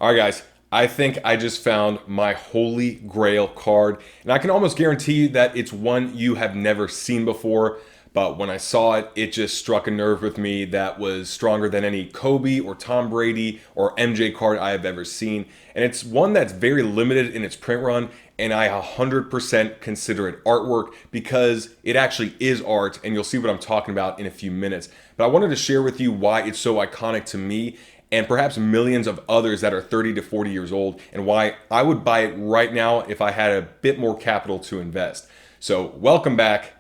All right, guys, I think I just found my holy grail card, and I can almost guarantee you that it's one you have never seen before. But when I saw it, it just struck a nerve with me that was stronger than any Kobe or Tom Brady or MJ card I have ever seen. And it's one that's very limited in its print run, and I 100% consider it artwork because it actually is art, and you'll see what I'm talking about in a few minutes. But I wanted to share with you why it's so iconic to me and perhaps millions of others that are 30 to 40 years old, and why I would buy it right now if I had a bit more capital to invest. So welcome back.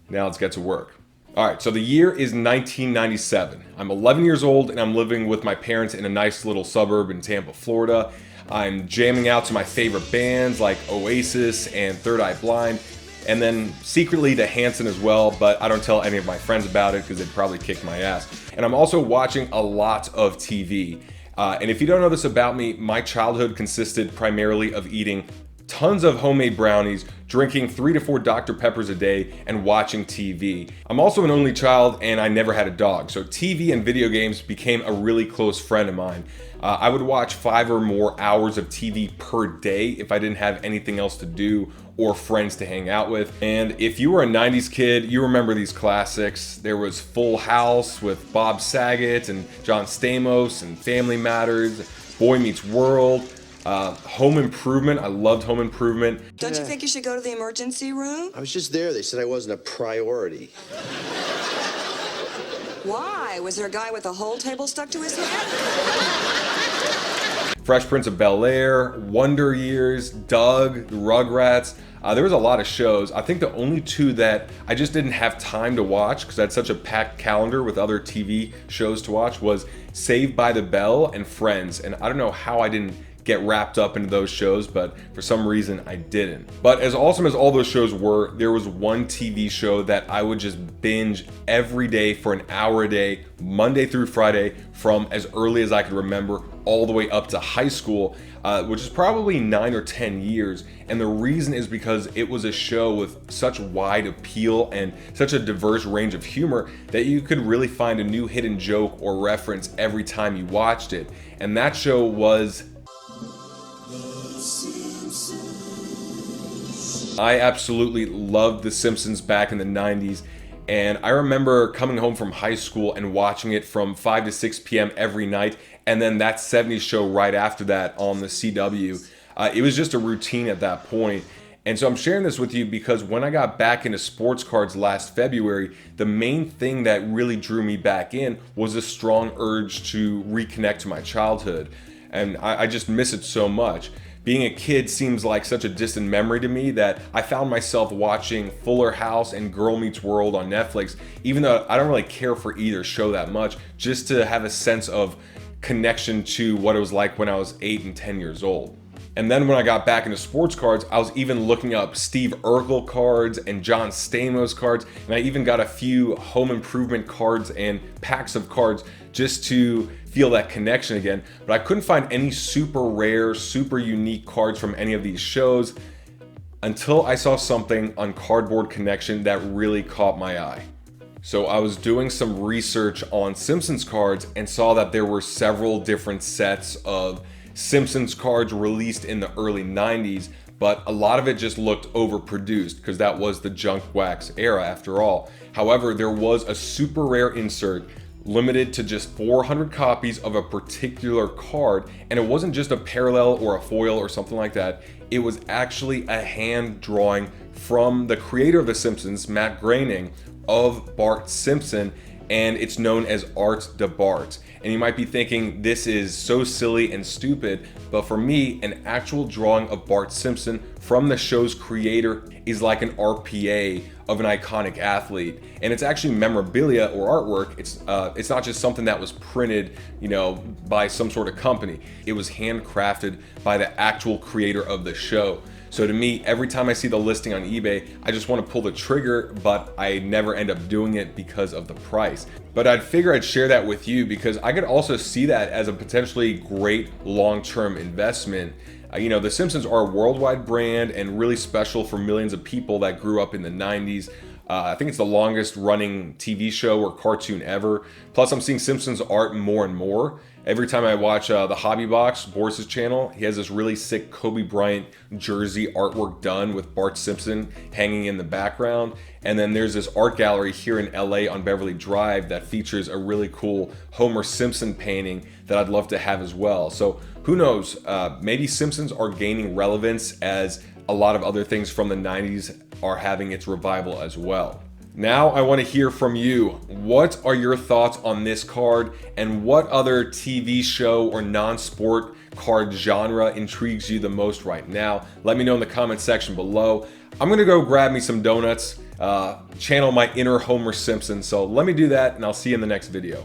Now let's get to work. All right, so the year is 1997. I'm 11 years old and I'm living with my parents in a nice little suburb in Tampa, Florida. I'm jamming out to my favorite bands like Oasis and Third Eye Blind, and then secretly to Hanson as well, but I don't tell any of my friends about it because they'd probably kick my ass. And I'm also watching a lot of TV. And if you don't know this about me, my childhood consisted primarily of eating tons of homemade brownies, drinking 3 to 4 Dr. Peppers a day, and watching TV. I'm also an only child and I never had a dog, so TV and video games became a really close friend of mine. I would watch 5 or more hours of TV per day if I didn't have anything else to do or friends to hang out with. And if you were a 90s kid, you remember these classics. There was Full House with Bob Saget and John Stamos, and Family Matters, Boy Meets World, Home Improvement. I loved Home Improvement. Don't you think you should go to the emergency room? I was just there. They said I wasn't a priority. Why? Was there a guy with a whole table stuck to his head? Fresh Prince of Bel-Air, Wonder Years, Doug, the Rugrats. There was a lot of shows. I think the only two that I just didn't have time to watch because I had such a packed calendar with other TV shows to watch was Saved by the Bell and Friends. And I don't know how I didn't get wrapped up into those shows, but for some reason I didn't. But as awesome as all those shows were, there was one TV show that I would just binge every day for an hour a day, Monday through Friday, from as early as I could remember all the way up to high school, which is probably 9 or 10 years. And the reason is because it was a show with such wide appeal and such a diverse range of humor that you could really find a new hidden joke or reference every time you watched it. And that show was I absolutely loved The Simpsons back in the 90s, and I remember coming home from high school and watching it from 5 to 6 p.m. every night, and then that 70s show right after that on the CW. It was just a routine at that point. And so I'm sharing this with you because when I got back into sports cards last February, the main thing that really drew me back in was a strong urge to reconnect to my childhood. And I just miss it so much. Being a kid seems like such a distant memory to me that I found myself watching Fuller House and Girl Meets World on Netflix, even though I don't really care for either show that much, just to have a sense of connection to what it was like when I was 8 and 10 years old. And then when I got back into sports cards, I was even looking up Steve Urkel cards and John Stamos cards, and I even got a few Home Improvement cards and packs of cards just to feel that connection again. But I couldn't find any super rare, super unique cards from any of these shows until I saw something on Cardboard Connection that really caught my eye. So I was doing some research on Simpsons cards and saw that there were several different sets of Simpsons cards released in the early 90s, but a lot of it just looked overproduced because that was the junk wax era after all. However, there was a super rare insert limited to just 400 copies of a particular card, and it wasn't just a parallel or a foil or something like that. It was actually a hand drawing from the creator of The Simpsons, Matt Groening, of Bart Simpson, and it's known as Art de Bart. And you might be thinking this is so silly and stupid, but for me, an actual drawing of Bart Simpson from the show's creator is like an RPA of an iconic athlete, and it's actually memorabilia or artwork. It's not just something that was printed, by some sort of company. It was handcrafted by the actual creator of the show. So to me, every time I see the listing on eBay, I just want to pull the trigger, but I never end up doing it because of the price. But I'd figure I'd share that with you because I could also see that as a potentially great long-term investment. The Simpsons are a worldwide brand and really special for millions of people that grew up in the 90s. I think it's the longest running TV show or cartoon ever. Plus, I'm seeing Simpsons art more and more. Every time I watch the Hobby Box, Boris's channel, he has this really sick Kobe Bryant jersey artwork done with Bart Simpson hanging in the background. And then there's this art gallery here in LA on Beverly Drive that features a really cool Homer Simpson painting that I'd love to have as well. So who knows, maybe Simpsons are gaining relevance as a lot of other things from the 90s are having its revival as well. Now I want to hear from you. What are your thoughts on this card, and what other TV show or non-sport card genre intrigues you the most right now? Let me know in the comment section below. I'm gonna go grab me some donuts, channel my inner Homer Simpson, so let me do that and I'll see you in the next video.